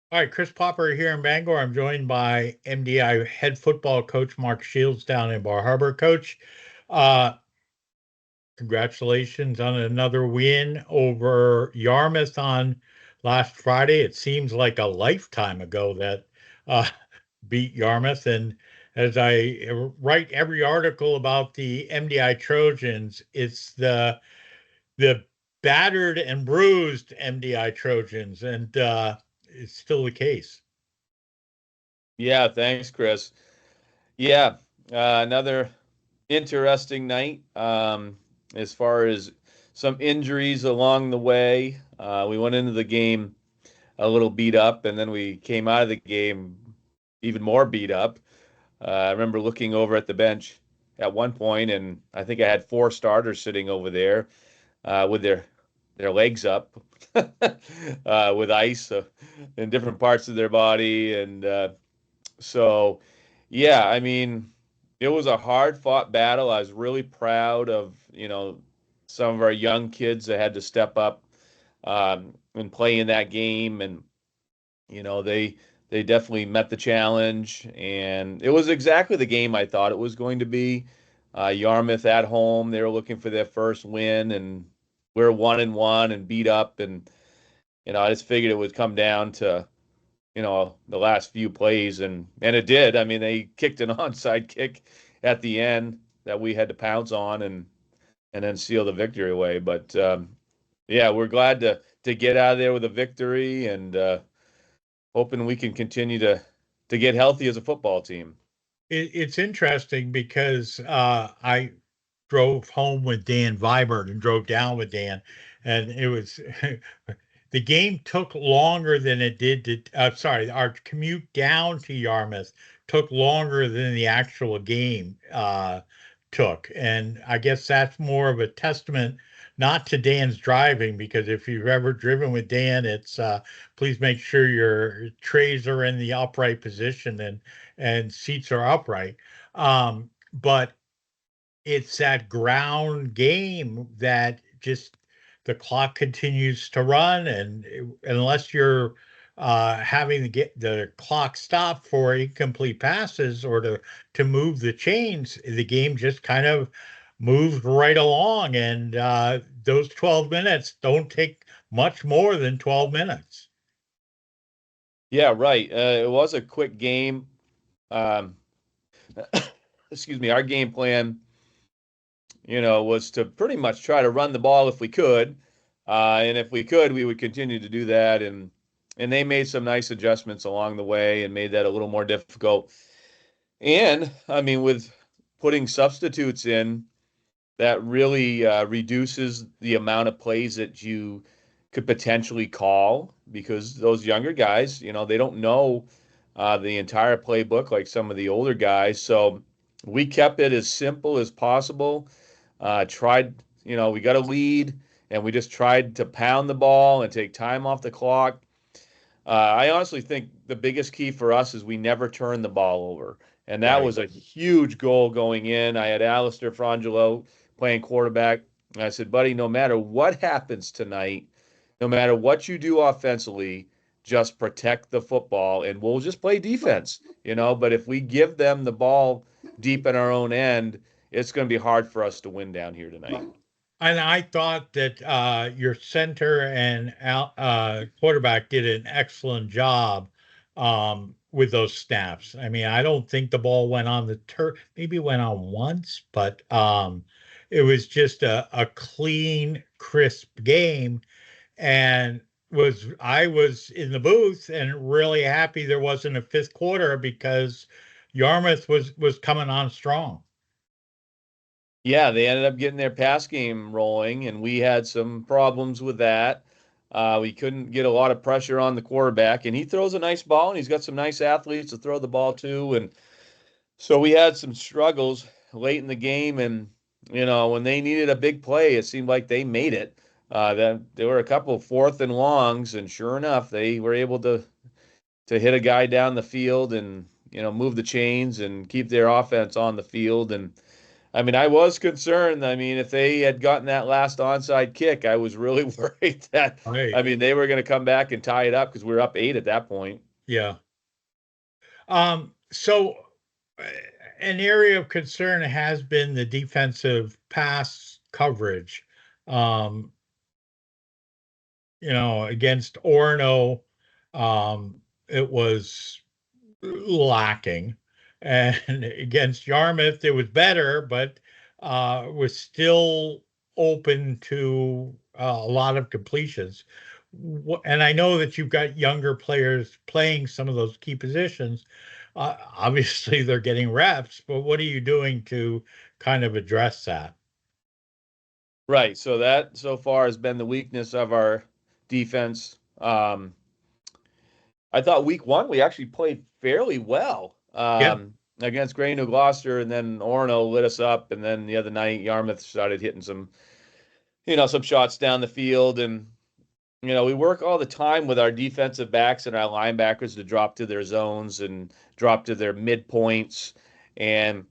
All right, Chris Popper here in Bangor. I'm joined by MDI head football coach Mark Shields down in Bar Harbor. Coach, uh, congratulations on another win over Yarmouth on last Friday. It seems like a lifetime ago that uh, beat Yarmouth. And as I write every article about the MDI Trojans, it's the battered and bruised MDI Trojans, and it's still the case. Yeah, thanks, Chris. Yeah, another interesting night. As far as some injuries along the way, we went into the game a little beat up, and then we came out of the game even more beat up. I remember looking over at the bench at one point, and I think I had four starters sitting over there with their legs up with ice in different parts of their body, and so, yeah, I mean, it was a hard fought battle. I was really proud of, some of our young kids that had to step up and play in that game. And, they definitely met the challenge. And it was exactly the game I thought it was going to be. Yarmouth at home, they were looking for their first win, and we're 1-1 and beat up. And, I just figured it would come down to the last few plays, and it did. I mean, they kicked an onside kick at the end that we had to pounce on and then seal the victory away. But yeah, we're glad to get out of there with a victory and hoping we can continue to get healthy as a football team. It's interesting because I drove home with Dan Vibert and drove down with Dan, and it was the game took longer than it did to. Sorry, our commute down to Yarmouth took longer than the actual game took, and I guess that's more of a testament not to Dan's driving, because if you've ever driven with Dan, it's please make sure your trays are in the upright position and seats are upright. But it's that ground game that just the clock continues to run, and unless you're having to get the clock stopped for incomplete passes or to move the chains, the game just kind of moves right along, and those 12 minutes don't take much more than 12 minutes. Yeah, right. It was a quick game. Um, excuse me. Our game plan, was to pretty much try to run the ball if we could. And if we could, we would continue to do that. And they made some nice adjustments along the way and made that a little more difficult. And I mean, with putting substitutes in, that really reduces the amount of plays that you could potentially call because those younger guys, they don't know the entire playbook like some of the older guys. So we kept it as simple as possible. Tried, we got a lead and we just tried to pound the ball and take time off the clock. I honestly think the biggest key for us is we never turn the ball over. And that Right. was a huge goal going in. I had Alistair Frangelo playing quarterback. And I said, buddy, no matter what happens tonight, no matter what you do offensively, just protect the football and we'll just play defense. But if we give them the ball deep in our own end, it's going to be hard for us to win down here tonight. And I thought that your center and quarterback did an excellent job with those snaps. I mean, I don't think the ball went on the turf. Maybe it went on once, but it was just a clean, crisp game. And I was in the booth and really happy there wasn't a fifth quarter because Yarmouth was coming on strong. Yeah, they ended up getting their pass game rolling, and we had some problems with that. We couldn't get a lot of pressure on the quarterback, and he throws a nice ball, and he's got some nice athletes to throw the ball to. And so we had some struggles late in the game, and when they needed a big play, it seemed like they made it. Then there were a couple of fourth and longs, and sure enough, they were able to hit a guy down the field and move the chains and keep their offense on the field. And I mean, I was concerned. I mean, if they had gotten that last onside kick, I was really worried that, I Right. mean, they were going to come back and tie it up because we were up 8 at that point. Yeah. So uh, an area of concern has been the defensive pass coverage. Um, against Orono, it was lacking. And against Yarmouth, it was better, but was still open to a lot of completions. And I know that you've got younger players playing some of those key positions. Obviously, they're getting reps, but what are you doing to kind of address that? Right. So that so far has been the weakness of our defense. I thought week one we actually played fairly well Yeah, against Grey New Gloucester, and then Orono lit us up, and then the other night Yarmouth started hitting some, some shots down the field, and we work all the time with our defensive backs and our linebackers to drop to their zones and drop to their midpoints, and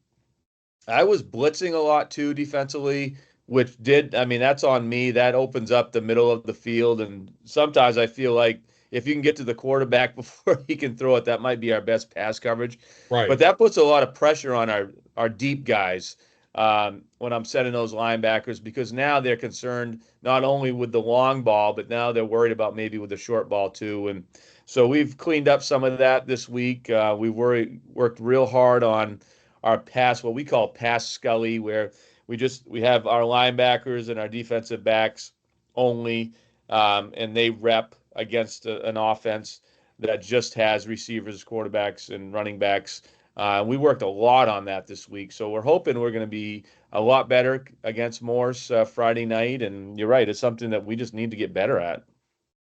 I was blitzing a lot too defensively, which I mean, that's on me. That opens up the middle of the field. And sometimes I feel like if you can get to the quarterback before he can throw it, that might be our best pass coverage. But right. that puts a lot of pressure on our deep guys when I'm setting those linebackers because now they're concerned not only with the long ball, but now they're worried about maybe with the short ball too. And so we've cleaned up some of that this week. We worked real hard on our pass, what we call pass scully, where we have our linebackers and our defensive backs only, and they rep against an offense that just has receivers, quarterbacks, and running backs. We worked a lot on that this week, so we're hoping we're going to be a lot better against Morse Friday night. And you're right, it's something that we just need to get better at.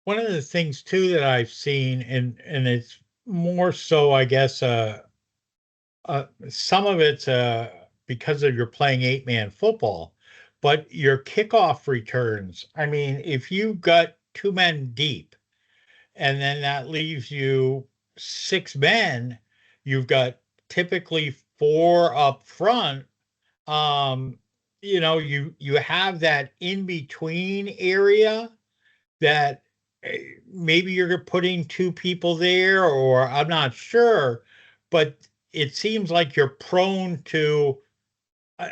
One of the things too that I've seen, and it's more so, I guess, some of it's because of you're playing 8-man football, but your kickoff returns. I mean, if you got two men deep, and then that leaves you six men, you've got typically four up front. Um, you have that in between area that maybe you're putting two people there, or I'm not sure, but it seems like you're prone to uh,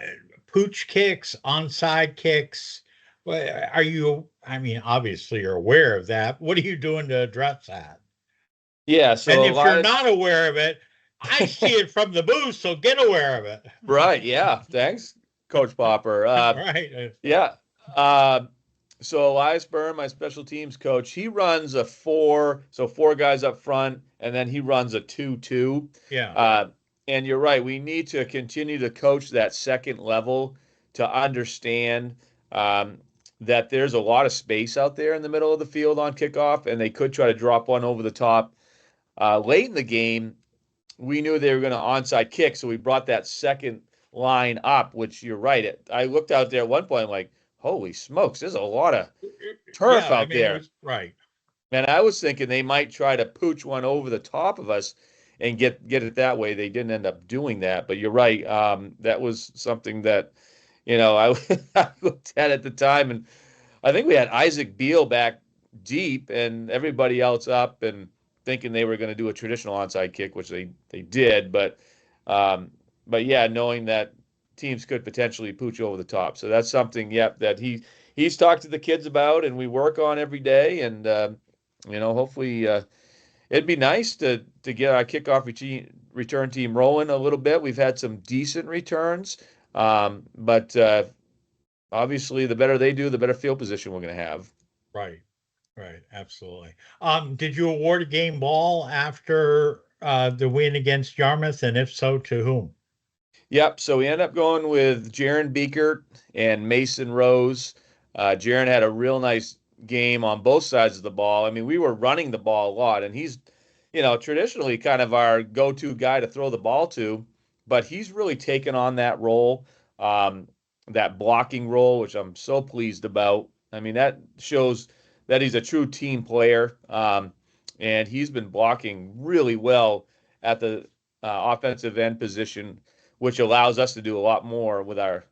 pooch kicks, onside kicks. Are you, I mean, obviously you're aware of that. What are you doing to address that? Yeah, And so a if you're lot of not aware of it, I see it from the booth, so get aware of it. right, yeah, thanks, Coach Popper. Right. Yeah. Uh, so Elias Byrne, my special teams coach, he runs a four, so four guys up front, and then he runs a 2-2. Yeah. Uh, and you're right, we need to continue to coach that second level to understand um, that there's a lot of space out there in the middle of the field on kickoff, and they could try to drop one over the top. Late in the game, we knew they were going to onside kick, so we brought that second line up, which you're right. I looked out there at one point, like, holy smokes, there's a lot of Yeah. turf I out mean, it there. was right. And I was thinking they might try to pooch one over the top of us and get it that way. They didn't end up doing that, but you're right. That was something that, I, I looked at the time, and I think we had Isaac Beal back deep and everybody else up and thinking they were going to do a traditional onside kick, which they did, um, but yeah, knowing that teams could potentially pooch over the top. So that's something, yep, that he's talked to the kids about and we work on every day. And hopefully it'd be nice to get our kickoff return team rolling a little bit. We've had some decent returns, but obviously the better they do, the better field position we're going to have. Right. Right. Absolutely. Did you award a game ball after the win against Yarmouth? And if so, to whom? Yep. So we end up going with Jaron Beekert and Mason Rose. Jaron had a real nice game on both sides of the ball. I mean, we were running the ball a lot, and he's, traditionally kind of our go-to guy to throw the ball to, but he's really taken on that role, um, that blocking role, which I'm so pleased about. I mean, that shows that he's a true team player, and he's been blocking really well at the offensive end position which allows us to do a lot more with our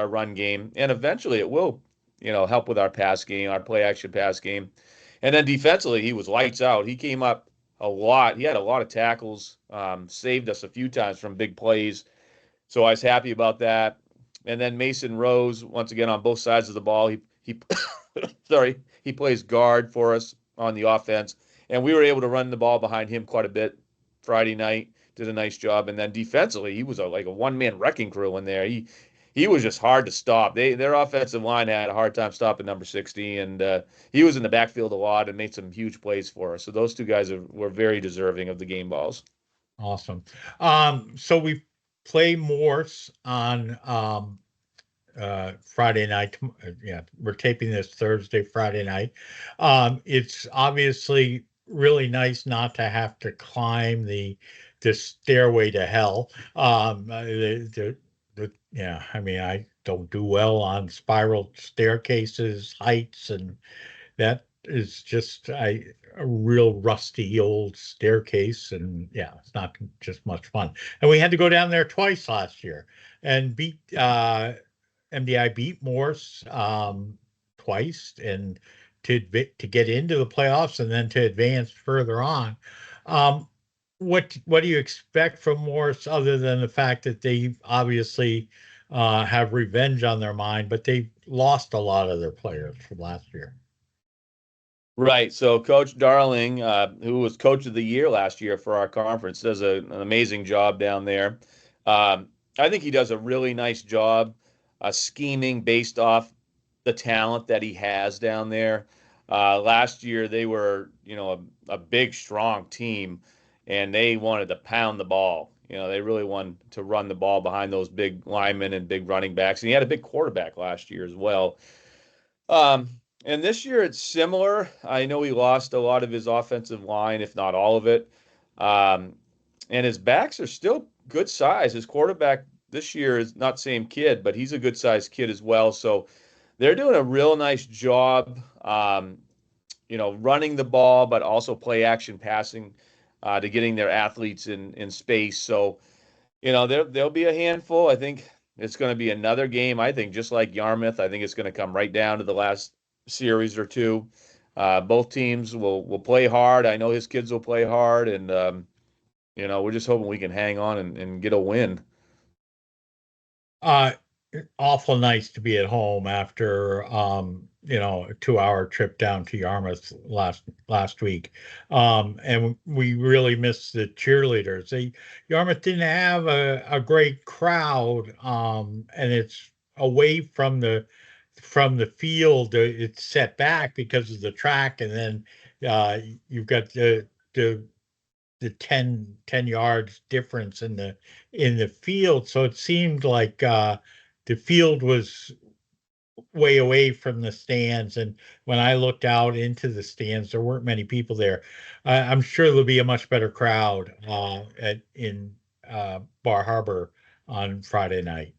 run game, and eventually it will, help with our pass game, our play action pass game. And then defensively, he was lights out. He came up a lot. He had a lot of tackles, saved us a few times from big plays. So I was happy about that. And then Mason Rose, once again on both sides of the ball, he sorry, he plays guard for us on the offense, and we were able to run the ball behind him quite a bit Friday night. Did a nice job, and then defensively, he was like a one-man wrecking crew in there. He was just hard to stop. Their offensive line had a hard time stopping number 60, and he was in the backfield a lot and made some huge plays for us. So those two guys were very deserving of the game balls. Awesome. So we play Morse on Friday night. Yeah, we're taping this Thursday, Friday night. It's obviously really nice not to have to climb the stairway to hell. Yeah, I mean, I don't do well on spiral staircases, heights, and that is just a real rusty old staircase, and yeah, it's not just much fun. And we had to go down there twice last year and beat MDI beat Morse twice, and to get into the playoffs and then to advance further on. Um, what do you expect from Morse other than the fact that they obviously have revenge on their mind, but they lost a lot of their players from last year? Right. So Coach Darling, who was Coach of the Year last year for our conference, does an amazing job down there. I think he does a really nice job scheming based off the talent that he has down there. Last year, they were, a big, strong team, and they wanted to pound the ball. They really wanted to run the ball behind those big linemen and big running backs. And he had a big quarterback last year as well. Um, and this year it's similar. I know he lost a lot of his offensive line, if not all of it. Um, and his backs are still good size. His quarterback this year is not same kid, but he's a good sized kid as well. So they're doing a real nice job, running the ball, but also play action passing to getting their athletes in space. So there'll be a handful. I think it's going to be another game. I think just like Yarmouth, I think it's going to come right down to the last series or two. Both teams will play hard. I know his kids will play hard, and we're just hoping we can hang on and get a win. Uh, Awful nice to be at home after a 2 hour trip down to Yarmouth last week. And we really missed the cheerleaders. Yarmouth didn't have a great crowd, and it's away from the field. It's set back because of the track, and then you've got the 10 yards difference in the field. So it seemed like the field was way away from the stands. And when I looked out into the stands, there weren't many people there. I'm sure there'll be a much better crowd in Bar Harbor on Friday night.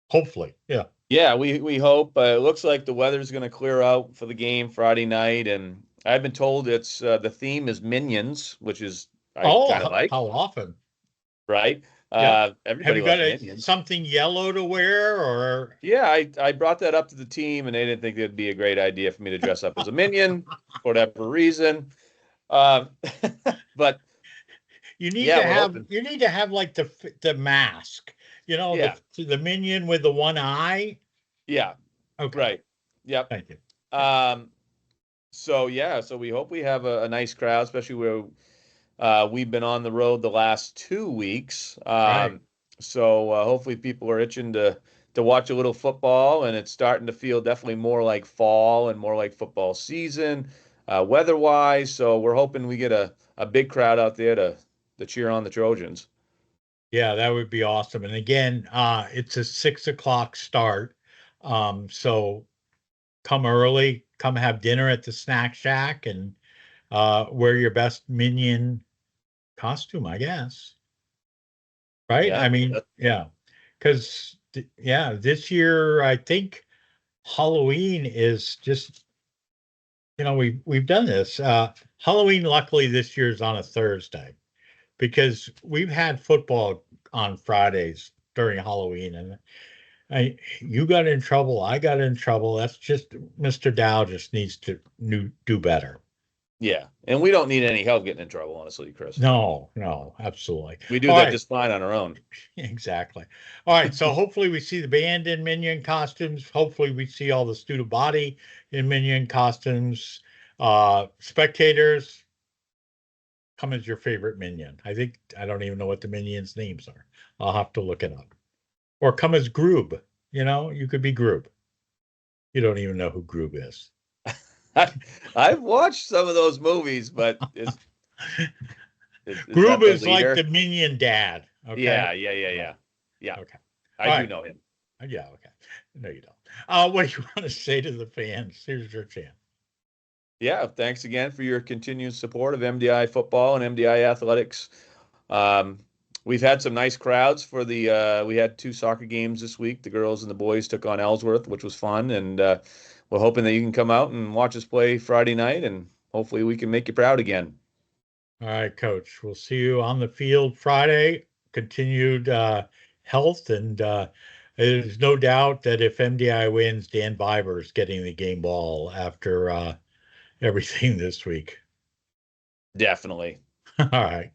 Hopefully, yeah. Yeah, we hope. It looks like the weather's going to clear out for the game Friday night, and I've been told it's the theme is Minions, which is I kind of Oh, like, how often? right? Yeah. Have Everybody you got loves Minions. something yellow to wear or? Yeah, I brought that up to the team, and they didn't think it'd be a great idea for me to dress up as a minion for whatever reason. Uh, but yeah, we're hoping. You need to have like the mask, Yeah, the minion with the one eye. yeah, Okay, right. Yep. thank you. Yeah, Um, so yeah, so we hope we have a nice crowd, especially where we've been on the road the last 2 weeks. right. So hopefully people are itching to watch a little football, and it's starting to feel definitely more like fall and more like football season, weather-wise. So we're hoping we get a big crowd out there to cheer on the Trojans. Yeah, that would be awesome. And again, it's a 6 o'clock start. So come early, come have dinner at the snack shack, and wear your best minion costume, I guess. Right? Yeah. I mean, yeah, because yeah, this year I think Halloween is just we've done this. Halloween, luckily, this year is on a Thursday because we've had football on Fridays during Halloween, and you got in trouble, I got in trouble. That's just Mr. Dow just needs to do better. Yeah, and we don't need any help getting in trouble, honestly, Chris. No, no, absolutely. We do All that right, just fine on our own. exactly. All right, so hopefully we see the band in Minion costumes. Hopefully we see all the student body in Minion costumes. Spectators, come as your favorite Minion. I don't even know what the Minions' names are. I'll have to look it up. Or come as Groob. You could be Groob. You don't even know who Groob is. I've watched some of those movies, but is that Groob the is like leader? the Minion dad. Okay. Yeah. Okay. I All do right. know him. Yeah. Okay. No, you don't. What do you want to say to the fans? Here's your chance. Yeah, thanks again for your continued support of MDI football and MDI athletics. Um, we've had some nice crowds for we had 2 soccer games this week. The girls and the boys took on Ellsworth, which was fun, and we're hoping that you can come out and watch us play Friday night, and hopefully we can make you proud again. All right, Coach. We'll see you on the field Friday. Continued health, and there's no doubt that if MDI wins, Dan Viber is getting the game ball after everything this week. Definitely. All right.